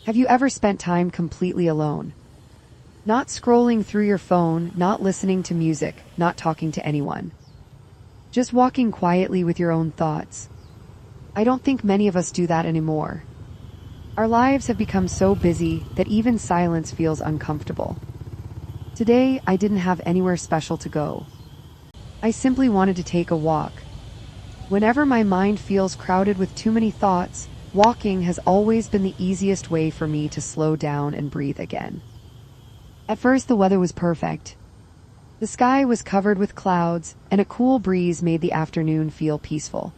Have you ever spent time completely alone? Not scrolling through your phone, not listening to music, not talking to anyone. Just walking quietly with your own thoughts. I don't think many of us do that anymore. Our lives have become so busy that even silence feels uncomfortable. Today, I didn't have anywhere special to go. I simply wanted to take a walk. Whenever my mind feels crowded with too many thoughts, walking has always been the easiest way for me to slow down and breathe again. At first, the weather was perfect. The sky was covered with clouds, and a cool breeze made the afternoon feel peaceful.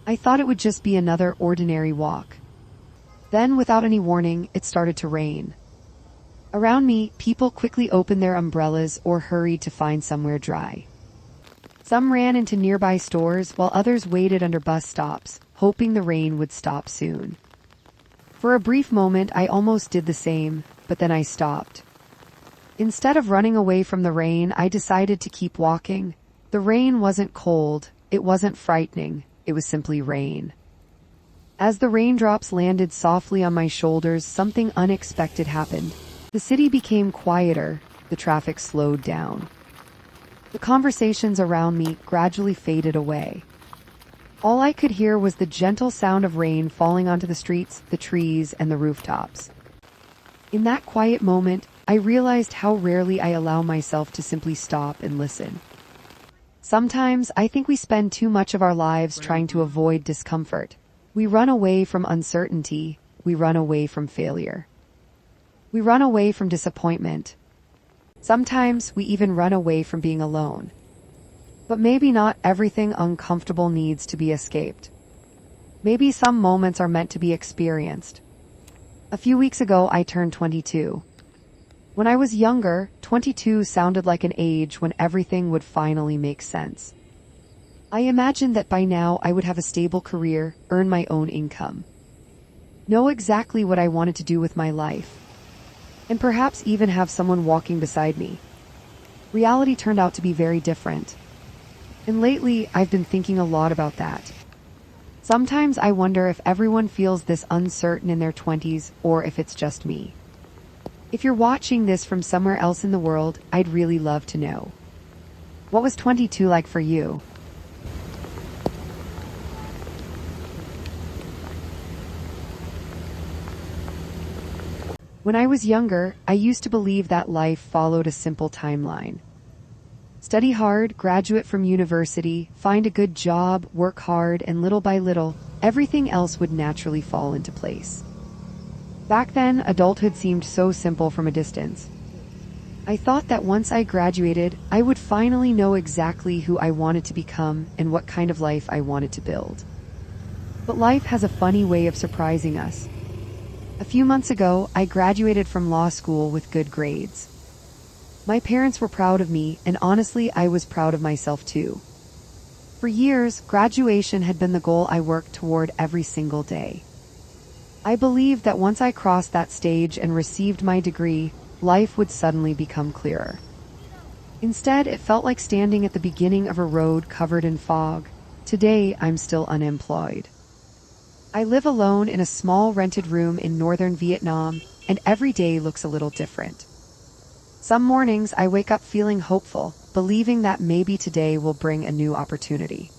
I thought it would just be another ordinary walk. Then, without any warning, it started to rain. Around me, people quickly opened their umbrellas or hurried to find somewhere dry. Some ran into nearby stores while others waited under bus stops, hoping the rain would stop soon. For a brief moment, I almost did the same, but then I stopped. Instead of running away from the rain, I decided to keep walking. The rain wasn't cold, it wasn't frightening, it was simply rain. As the raindrops landed softly on my shoulders, something unexpected happened. The city became quieter, the traffic slowed down. The conversations around me gradually faded away. All I could hear was the gentle sound of rain falling onto the streets, the trees, and the rooftops. In that quiet moment, I realized how rarely I allow myself to simply stop and listen. Sometimes I think we spend too much of our lives trying to avoid discomfort. We run away from uncertainty. We run away from failure. We run away from disappointment. Sometimes we even run away from being alone. But maybe not everything uncomfortable needs to be escaped. Maybe some moments are meant to be experienced. A few weeks ago, I turned 22. When I was younger, 22 sounded like an age when everything would finally make sense. I imagined that by now I would have a stable career, earn my own income, know exactly what I wanted to do with my life, and perhaps even have someone walking beside me. Reality turned out to be very different. And lately, I've been thinking a lot about that. Sometimes I wonder if everyone feels this uncertain in their 20s or if it's just me. If you're watching this from somewhere else in the world, I'd really love to know. What was 22 like for you? When I was younger, I used to believe that life followed a simple timeline. Study hard, graduate from university, find a good job, work hard, and little by little, everything else would naturally fall into place. Back then, adulthood seemed so simple from a distance. I thought that once I graduated, I would finally know exactly who I wanted to become and what kind of life I wanted to build. But life has a funny way of surprising us. A few months ago, I graduated from law school with good grades. My parents were proud of me, and honestly, I was proud of myself too. For years, graduation had been the goal I worked toward every single day. I believed that once I crossed that stage and received my degree, life would suddenly become clearer. Instead, it felt like standing at the beginning of a road covered in fog. Today, I'm still unemployed. I live alone in a small rented room in northern Vietnam, and every day looks a little different. Some mornings I wake up feeling hopeful, believing that maybe today will bring a new opportunity.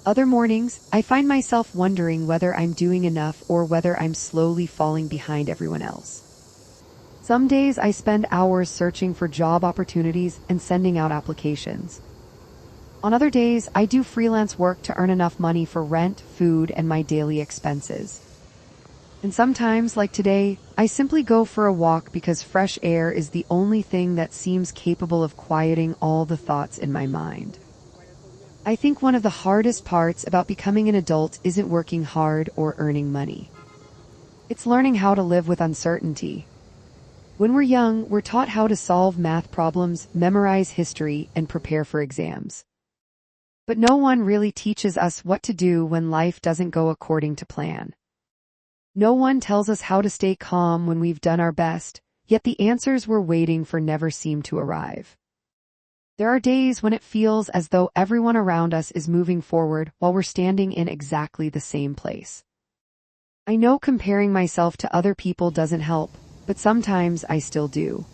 Other mornings, I find myself wondering whether I'm doing enough or whether I'm slowly falling behind everyone else. Some days I spend hours searching for job opportunities and sending out applications. On other days, I do freelance work to earn enough money for rent, food, and my daily expenses. And sometimes, like today, I simply go for a walk because fresh air is the only thing that seems capable of quieting all the thoughts in my mind. I think one of the hardest parts about becoming an adult isn't working hard or earning money. It's learning how to live with uncertainty. When we're young, we're taught how to solve math problems, memorize history, and prepare for exams. But no one really teaches us what to do when life doesn't go according to plan. No one tells us how to stay calm when we've done our best, yet the answers we're waiting for never seem to arrive. There are days when it feels as though everyone around us is moving forward while we're standing in exactly the same place. I know comparing myself to other people doesn't help, but sometimes I still do.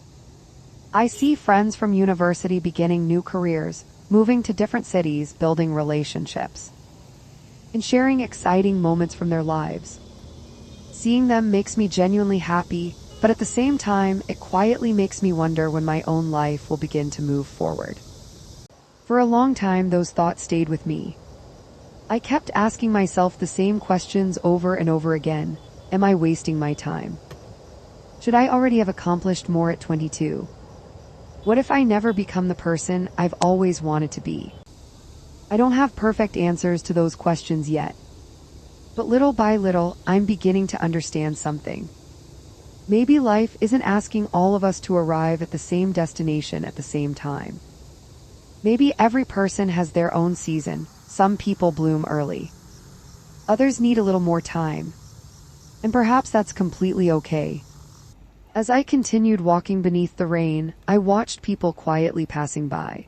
I see friends from university beginning new careers, moving to different cities, building relationships, and sharing exciting moments from their lives. Seeing them makes me genuinely happy, but at the same time, it quietly makes me wonder when my own life will begin to move forward. For a long time, those thoughts stayed with me. I kept asking myself the same questions over and over again. Am I wasting my time? Should I already have accomplished more at 22? What if I never become the person I've always wanted to be? I don't have perfect answers to those questions yet. But little by little, I'm beginning to understand something. Maybe life isn't asking all of us to arrive at the same destination at the same time. Maybe every person has their own season. Some people bloom early. Others need a little more time. And perhaps that's completely okay. As I continued walking beneath the rain, I watched people quietly passing by.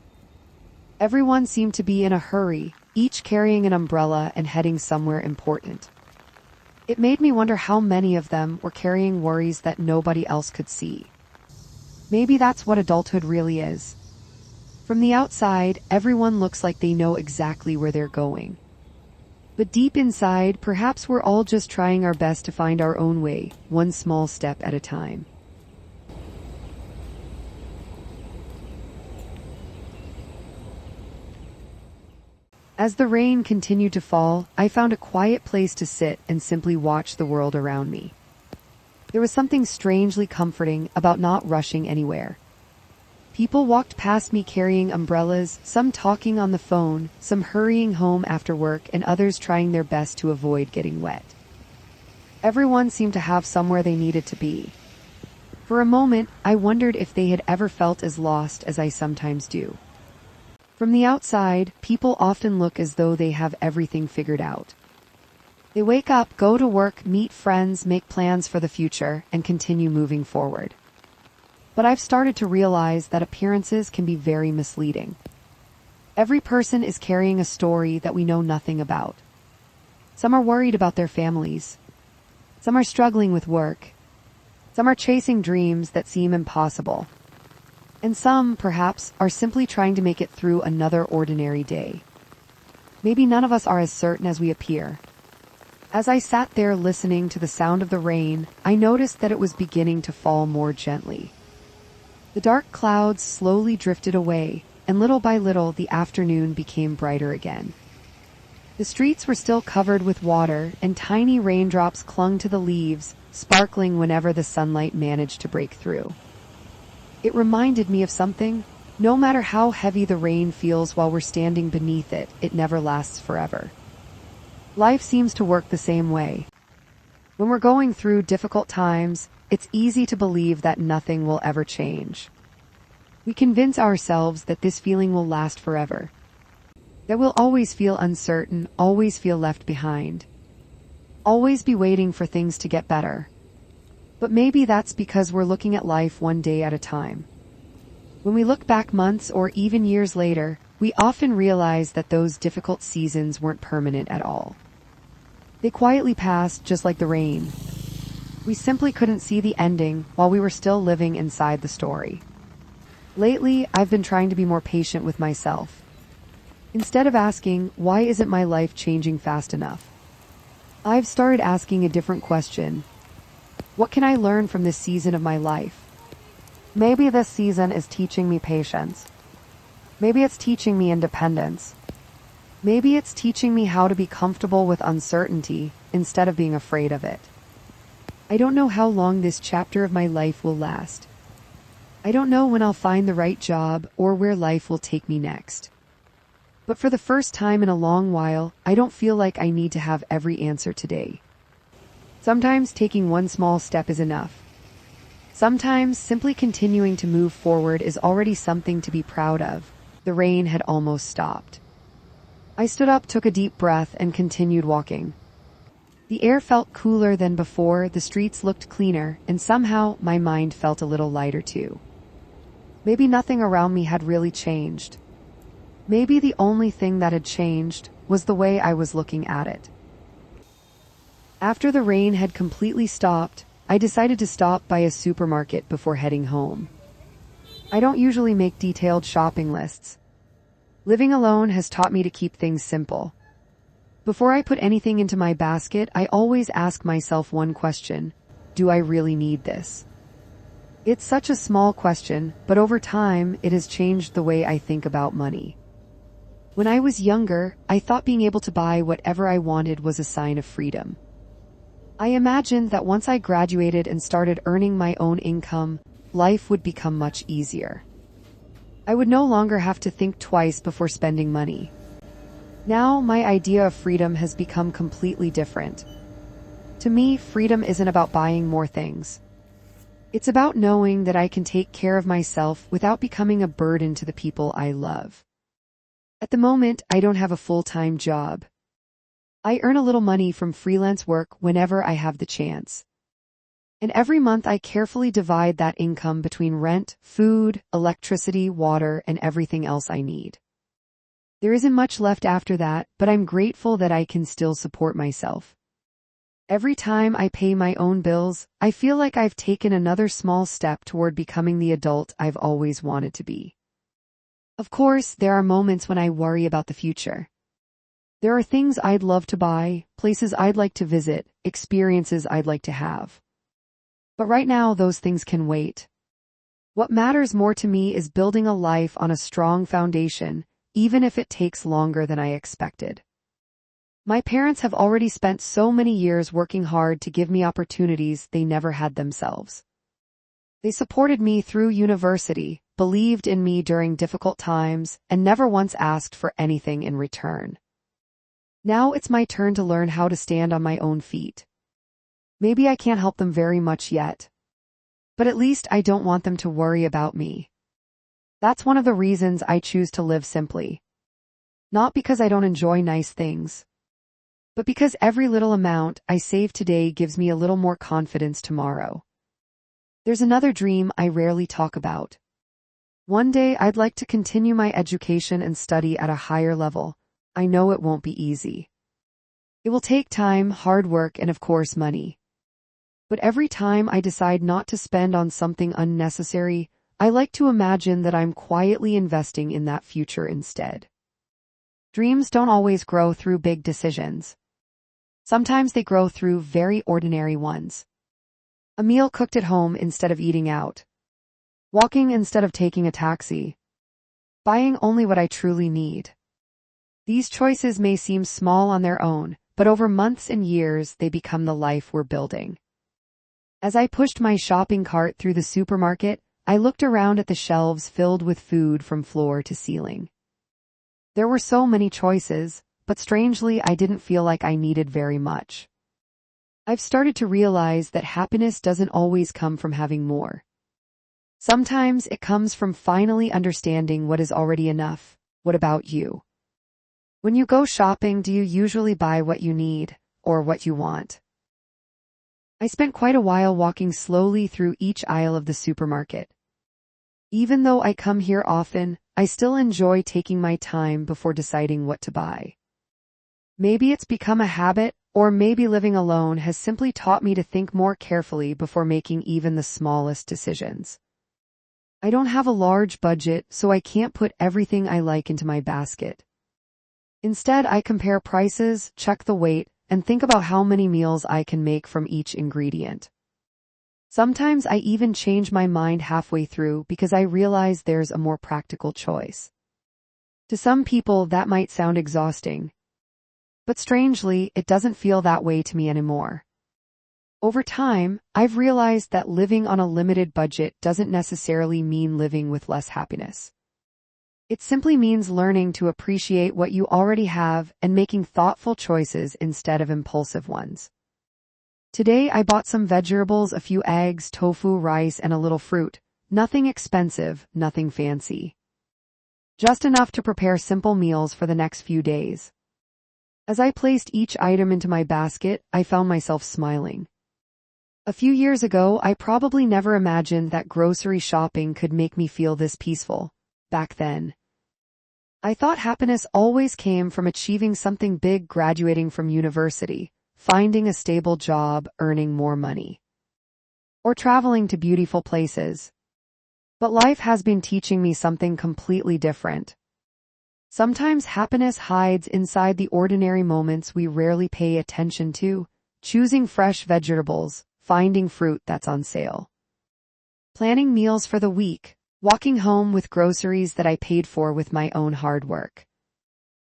Everyone seemed to be in a hurry, each carrying an umbrella and heading somewhere important. It made me wonder how many of them were carrying worries that nobody else could see. Maybe that's what adulthood really is. From the outside, everyone looks like they know exactly where they're going. But deep inside, perhaps we're all just trying our best to find our own way, one small step at a time. As the rain continued to fall, I found a quiet place to sit and simply watch the world around me. There was something strangely comforting about not rushing anywhere. People walked past me carrying umbrellas, some talking on the phone, some hurrying home after work, and others trying their best to avoid getting wet. Everyone seemed to have somewhere they needed to be. For a moment, I wondered if they had ever felt as lost as I sometimes do. From the outside, people often look as though they have everything figured out. They wake up, go to work, meet friends, make plans for the future, and continue moving forward. But I've started to realize that appearances can be very misleading. Every person is carrying a story that we know nothing about. Some are worried about their families. Some are struggling with work. Some are chasing dreams that seem impossible. And some, perhaps, are simply trying to make it through another ordinary day. Maybe none of us are as certain as we appear. As I sat there listening to the sound of the rain, I noticed that it was beginning to fall more gently. The dark clouds slowly drifted away, and little by little the afternoon became brighter again. The streets were still covered with water, and tiny raindrops clung to the leaves, sparkling whenever the sunlight managed to break through. It reminded me of something. No matter how heavy the rain feels while we're standing beneath it, it never lasts forever. Life seems to work the same way. When we're going through difficult times, it's easy to believe that nothing will ever change. We convince ourselves that this feeling will last forever, that we'll always feel uncertain, always feel left behind, always be waiting for things to get better. But maybe that's because we're looking at life one day at a time. When we look back months or even years later, we often realize that those difficult seasons weren't permanent at all. They quietly passed just like the rain. We simply couldn't see the ending while we were still living inside the story. Lately, I've been trying to be more patient with myself. Instead of asking, why isn't my life changing fast enough? I've started asking a different question. What can I learn from this season of my life? Maybe this season is teaching me patience. Maybe it's teaching me independence. Maybe it's teaching me how to be comfortable with uncertainty instead of being afraid of it. I don't know how long this chapter of my life will last. I don't know when I'll find the right job or where life will take me next. But for the first time in a long while, I don't feel like I need to have every answer today. Sometimes taking one small step is enough. Sometimes simply continuing to move forward is already something to be proud of. The rain had almost stopped. I stood up, took a deep breath, and continued walking. The air felt cooler than before, the streets looked cleaner, and somehow my mind felt a little lighter too. Maybe nothing around me had really changed. Maybe the only thing that had changed was the way I was looking at it. After the rain had completely stopped, I decided to stop by a supermarket before heading home. I don't usually make detailed shopping lists. Living alone has taught me to keep things simple. Before I put anything into my basket, I always ask myself one question: do I really need this? It's such a small question, but over time, it has changed the way I think about money. When I was younger, I thought being able to buy whatever I wanted was a sign of freedom. I imagined that once I graduated and started earning my own income, life would become much easier. I would no longer have to think twice before spending money. Now, my idea of freedom has become completely different. To me, freedom isn't about buying more things. It's about knowing that I can take care of myself without becoming a burden to the people I love. At the moment, I don't have a full-time job. I earn a little money from freelance work whenever I have the chance. And every month I carefully divide that income between rent, food, electricity, water, and everything else I need. There isn't much left after that, but I'm grateful that I can still support myself. Every time I pay my own bills, I feel like I've taken another small step toward becoming the adult I've always wanted to be. Of course, there are moments when I worry about the future. There are things I'd love to buy, places I'd like to visit, experiences I'd like to have. But right now, those things can wait. What matters more to me is building a life on a strong foundation, even if it takes longer than I expected. My parents have already spent so many years working hard to give me opportunities they never had themselves. They supported me through university, believed in me during difficult times, and never once asked for anything in return. Now it's my turn to learn how to stand on my own feet. Maybe I can't help them very much yet, but at least I don't want them to worry about me. That's one of the reasons I choose to live simply. Not because I don't enjoy nice things, but because every little amount I save today gives me a little more confidence tomorrow. There's another dream I rarely talk about. One day I'd like to continue my education and study at a higher level. I know it won't be easy. It will take time, hard work, and of course money. But every time I decide not to spend on something unnecessary, I like to imagine that I'm quietly investing in that future instead. Dreams don't always grow through big decisions. Sometimes they grow through very ordinary ones. A meal cooked at home instead of eating out. Walking instead of taking a taxi. Buying only what I truly need. These choices may seem small on their own, but over months and years they become the life we're building. As I pushed my shopping cart through the supermarket, I looked around at the shelves filled with food from floor to ceiling. There were so many choices, but strangely I didn't feel like I needed very much. I've started to realize that happiness doesn't always come from having more. Sometimes it comes from finally understanding what is already enough. What about you? When you go shopping, do you usually buy what you need, or what you want? I spent quite a while walking slowly through each aisle of the supermarket. Even though I come here often, I still enjoy taking my time before deciding what to buy. Maybe it's become a habit, or maybe living alone has simply taught me to think more carefully before making even the smallest decisions. I don't have a large budget, so I can't put everything I like into my basket. Instead, I compare prices, check the weight, and think about how many meals I can make from each ingredient. Sometimes I even change my mind halfway through because I realize there's a more practical choice. To some people, that might sound exhausting. But strangely, it doesn't feel that way to me anymore. Over time, I've realized that living on a limited budget doesn't necessarily mean living with less happiness. It simply means learning to appreciate what you already have and making thoughtful choices instead of impulsive ones. Today I bought some vegetables, a few eggs, tofu, rice, and a little fruit. Nothing expensive, nothing fancy. Just enough to prepare simple meals for the next few days. As I placed each item into my basket, I found myself smiling. A few years ago, I probably never imagined that grocery shopping could make me feel this peaceful. Back then, I thought happiness always came from achieving something big, graduating from university, finding a stable job, earning more money, or traveling to beautiful places. But life has been teaching me something completely different. Sometimes happiness hides inside the ordinary moments we rarely pay attention to, choosing fresh vegetables, finding fruit that's on sale, planning meals for the week, walking home with groceries that I paid for with my own hard work.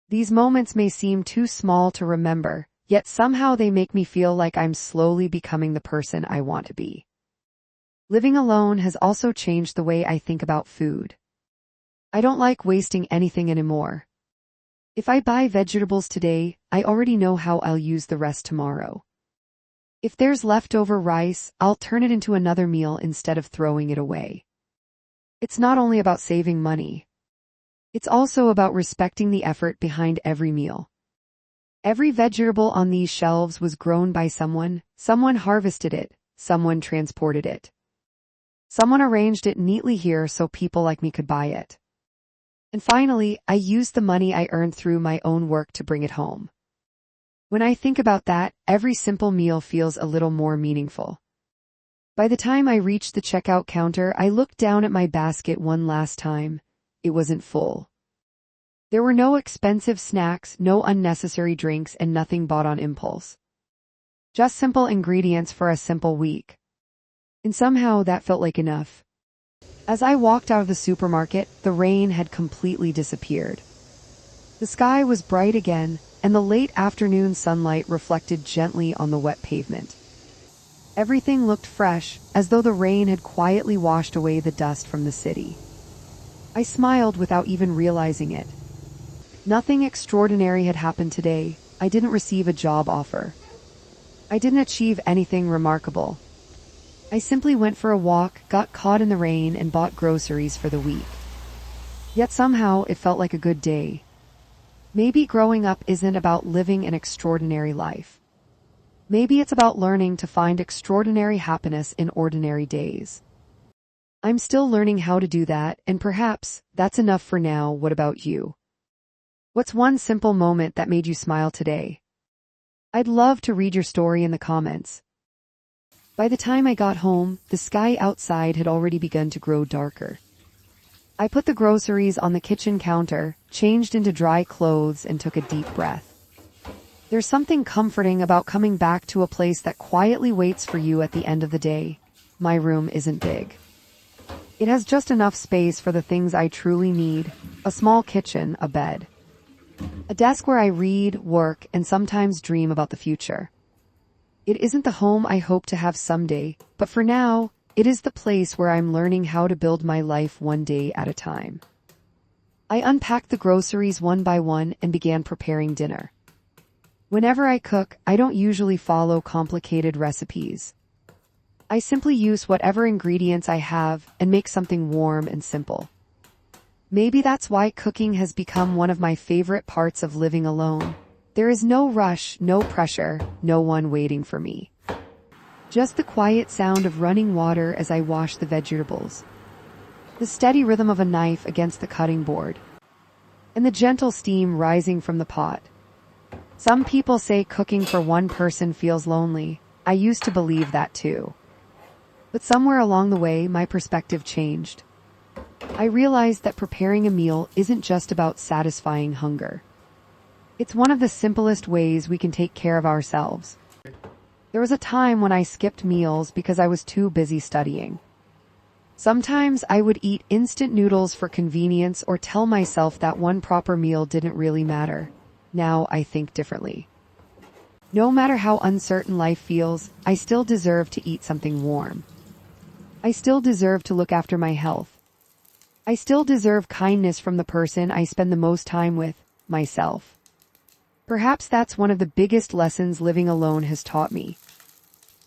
These moments may seem too small to remember, yet somehow they make me feel like I'm slowly becoming the person I want to be. Living alone has also changed the way I think about food. I don't like wasting anything anymore. If I buy vegetables today, I already know how I'll use the rest tomorrow. If there's leftover rice, I'll turn it into another meal instead of throwing it away. It's not only about saving money. It's also about respecting the effort behind every meal. Every vegetable on these shelves was grown by someone harvested it, someone transported it. Someone arranged it neatly here so people like me could buy it. And finally, I used the money I earned through my own work to bring it home. When I think about that, every simple meal feels a little more meaningful. By the time I reached the checkout counter, I looked down at my basket one last time. It wasn't full. There were no expensive snacks, no unnecessary drinks, and nothing bought on impulse. Just simple ingredients for a simple week. And somehow that felt like enough. As I walked out of the supermarket, the rain had completely disappeared. The sky was bright again, and the late afternoon sunlight reflected gently on the wet pavement. Everything looked fresh, as though the rain had quietly washed away the dust from the city. I smiled without even realizing it. Nothing extraordinary had happened today. I didn't receive a job offer. I didn't achieve anything remarkable. I simply went for a walk, got caught in the rain, and bought groceries for the week. Yet somehow it felt like a good day. Maybe growing up isn't about living an extraordinary life. Maybe it's about learning to find extraordinary happiness in ordinary days. I'm still learning how to do that, and perhaps that's enough for now. What about you? What's one simple moment that made you smile today? I'd love to read your story in the comments. By the time I got home, the sky outside had already begun to grow darker. I put the groceries on the kitchen counter, changed into dry clothes, and took a deep breath. There's something comforting about coming back to a place that quietly waits for you at the end of the day. My room isn't big. It has just enough space for the things I truly need: a small kitchen, a bed, a desk where I read, work, and sometimes dream about the future. It isn't the home I hope to have someday, but for now, it is the place where I'm learning how to build my life one day at a time. I unpacked the groceries one by one and began preparing dinner. Whenever I cook, I don't usually follow complicated recipes. I simply use whatever ingredients I have and make something warm and simple. Maybe that's why cooking has become one of my favorite parts of living alone. There is no rush, no pressure, no one waiting for me. Just the quiet sound of running water as I wash the vegetables, the steady rhythm of a knife against the cutting board, and the gentle steam rising from the pot. Some people say cooking for one person feels lonely. I used to believe that too. But somewhere along the way, my perspective changed. I realized that preparing a meal isn't just about satisfying hunger. It's one of the simplest ways we can take care of ourselves. There was a time when I skipped meals because I was too busy studying. Sometimes I would eat instant noodles for convenience or tell myself that one proper meal didn't really matter. Now I think differently. No matter how uncertain life feels, I still deserve to eat something warm. I still deserve to look after my health. I still deserve kindness from the person I spend the most time with, myself. Perhaps that's one of the biggest lessons living alone has taught me.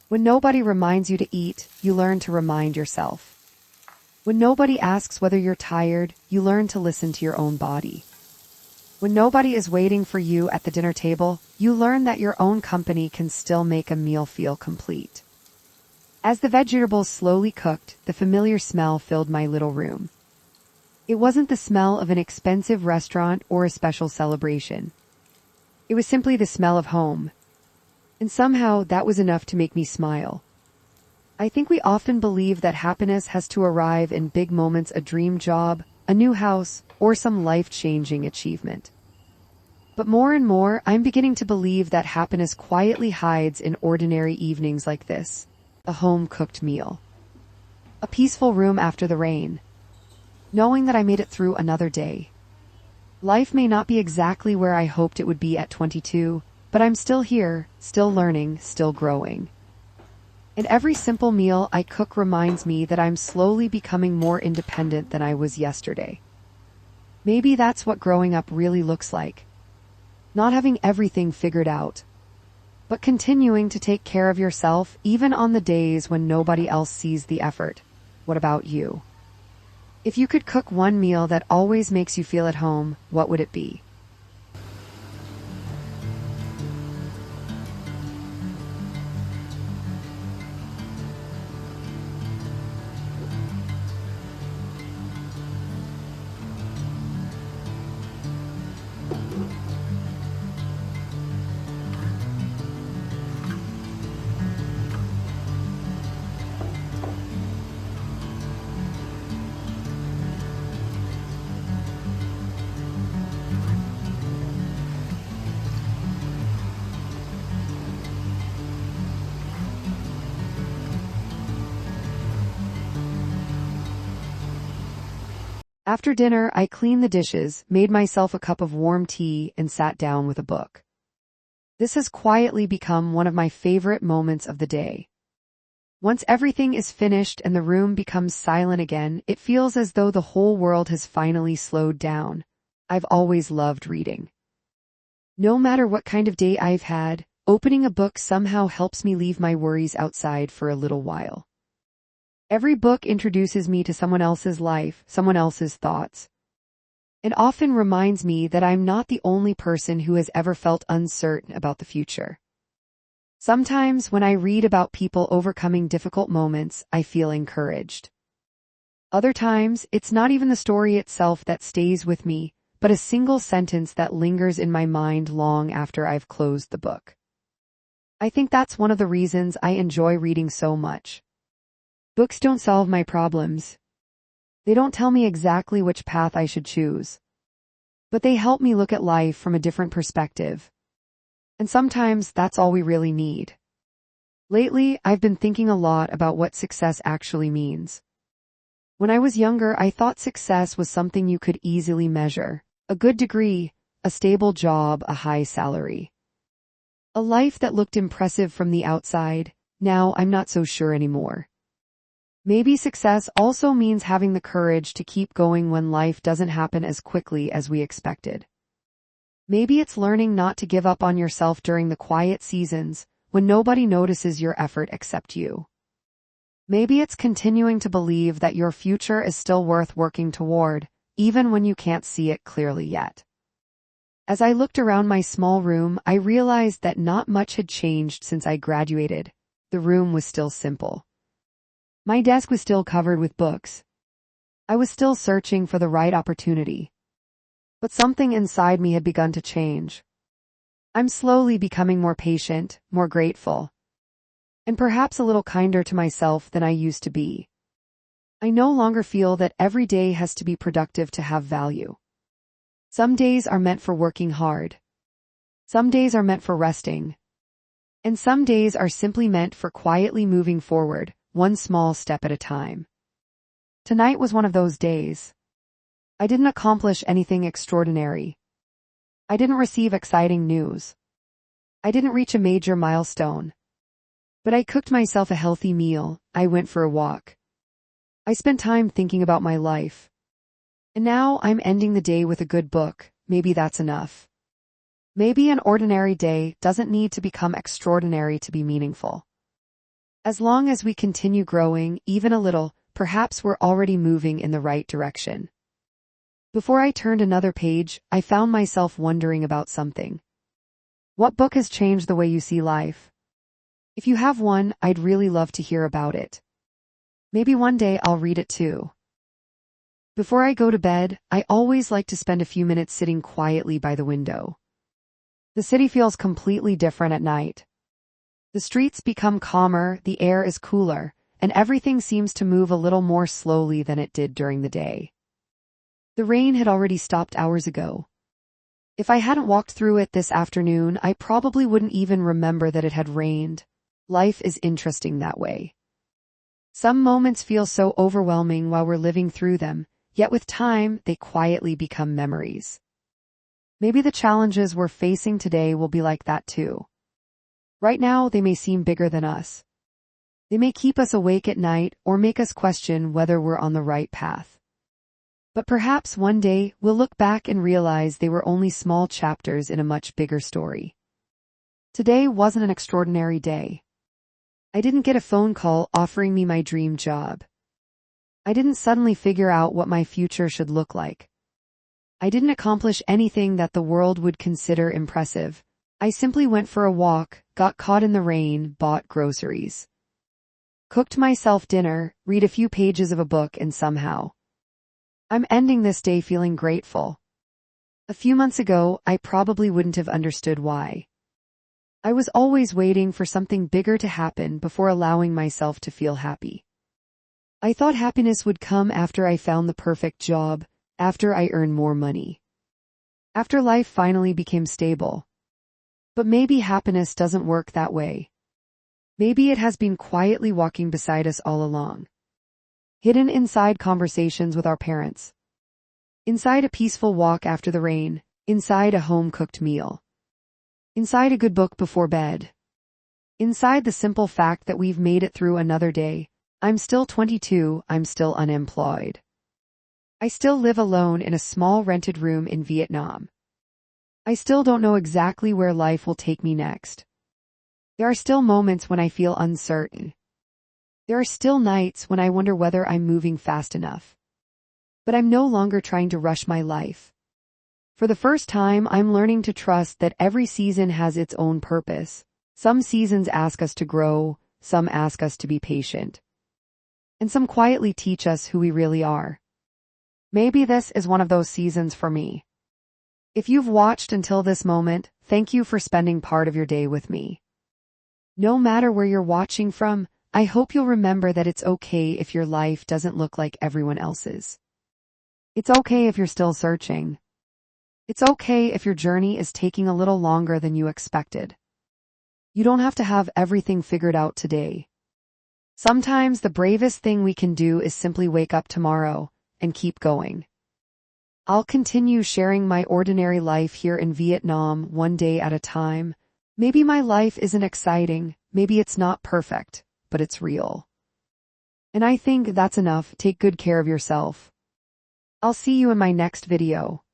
When nobody reminds you to eat, you learn to remind yourself. When nobody asks whether you're tired, you learn to listen to your own body. When nobody is waiting for you at the dinner table, you learn that your own company can still make a meal feel complete. As the vegetables slowly cooked, the familiar smell filled my little room. It wasn't the smell of an expensive restaurant or a special celebration. It was simply the smell of home. And somehow that was enough to make me smile. I think we often believe that happiness has to arrive in big moments, a dream job, a new house, or some life-changing achievement. But more and more, I'm beginning to believe that happiness quietly hides in ordinary evenings like this. A home-cooked meal. A peaceful room after the rain. Knowing that I made it through another day. Life may not be exactly where I hoped it would be at 22, but I'm still here, still learning, still growing. And every simple meal I cook reminds me that I'm slowly becoming more independent than I was yesterday. Maybe that's what growing up really looks like. Not having everything figured out, but continuing to take care of yourself even on the days when nobody else sees the effort. What about you? If you could cook one meal that always makes you feel at home, what would it be? After dinner, I cleaned the dishes, made myself a cup of warm tea, and sat down with a book. This has quietly become one of my favorite moments of the day. Once everything is finished and the room becomes silent again, it feels as though the whole world has finally slowed down. I've always loved reading. No matter what kind of day I've had, opening a book somehow helps me leave my worries outside for a little while. Every book introduces me to someone else's life, someone else's thoughts. It often reminds me that I'm not the only person who has ever felt uncertain about the future. Sometimes when I read about people overcoming difficult moments, I feel encouraged. Other times, it's not even the story itself that stays with me, but a single sentence that lingers in my mind long after I've closed the book. I think that's one of the reasons I enjoy reading so much. Books don't solve my problems. They don't tell me exactly which path I should choose. But they help me look at life from a different perspective. And sometimes that's all we really need. Lately, I've been thinking a lot about what success actually means. When I was younger, I thought success was something you could easily measure. A good degree, a stable job, a high salary. A life that looked impressive from the outside. Now I'm not so sure anymore. Maybe success also means having the courage to keep going when life doesn't happen as quickly as we expected. Maybe it's learning not to give up on yourself during the quiet seasons, when nobody notices your effort except you. Maybe it's continuing to believe that your future is still worth working toward, even when you can't see it clearly yet. As I looked around my small room, I realized that not much had changed since I graduated. The room was still simple. My desk was still covered with books. I was still searching for the right opportunity. But something inside me had begun to change. I'm slowly becoming more patient, more grateful, and perhaps a little kinder to myself than I used to be. I no longer feel that every day has to be productive to have value. Some days are meant for working hard. Some days are meant for resting. And some days are simply meant for quietly moving forward, one small step at a time. Tonight was one of those days. I didn't accomplish anything extraordinary. I didn't receive exciting news. I didn't reach a major milestone. But I cooked myself a healthy meal, I went for a walk. I spent time thinking about my life. And now I'm ending the day with a good book, maybe that's enough. Maybe an ordinary day doesn't need to become extraordinary to be meaningful. As long as we continue growing, even a little, perhaps we're already moving in the right direction. Before I turned another page, I found myself wondering about something. What book has changed the way you see life? If you have one, I'd really love to hear about it. Maybe one day I'll read it too. Before I go to bed, I always like to spend a few minutes sitting quietly by the window. The city feels completely different at night. The streets become calmer, the air is cooler, and everything seems to move a little more slowly than it did during the day. The rain had already stopped hours ago. If I hadn't walked through it this afternoon, I probably wouldn't even remember that it had rained. Life is interesting that way. Some moments feel so overwhelming while we're living through them, yet with time, they quietly become memories. Maybe the challenges we're facing today will be like that too. Right now, they may seem bigger than us. They may keep us awake at night or make us question whether we're on the right path. But perhaps one day we'll look back and realize they were only small chapters in a much bigger story. Today wasn't an extraordinary day. I didn't get a phone call offering me my dream job. I didn't suddenly figure out what my future should look like. I didn't accomplish anything that the world would consider impressive. I simply went for a walk, got caught in the rain, bought groceries, cooked myself dinner, read a few pages of a book, and somehow I'm ending this day feeling grateful. A few months ago, I probably wouldn't have understood why. I was always waiting for something bigger to happen before allowing myself to feel happy. I thought happiness would come after I found the perfect job, after I earned more money, after life finally became stable. But maybe happiness doesn't work that way. Maybe it has been quietly walking beside us all along. Hidden inside conversations with our parents, inside a peaceful walk after the rain, inside a home-cooked meal, inside a good book before bed, inside the simple fact that we've made it through another day. I'm still 22, I'm still unemployed. I still live alone in a small rented room in Vietnam. I still don't know exactly where life will take me next. There are still moments when I feel uncertain. There are still nights when I wonder whether I'm moving fast enough. But I'm no longer trying to rush my life. For the first time, I'm learning to trust that every season has its own purpose. Some seasons ask us to grow, some ask us to be patient, and some quietly teach us who we really are. Maybe this is one of those seasons for me. If you've watched until this moment, thank you for spending part of your day with me. No matter where you're watching from, I hope you'll remember that it's okay if your life doesn't look like everyone else's. It's okay if you're still searching. It's okay if your journey is taking a little longer than you expected. You don't have to have everything figured out today. Sometimes the bravest thing we can do is simply wake up tomorrow and keep going. I'll continue sharing my ordinary life here in Vietnam one day at a time. Maybe my life isn't exciting, maybe it's not perfect, but it's real. And I think that's enough. Take good care of yourself. I'll see you in my next video.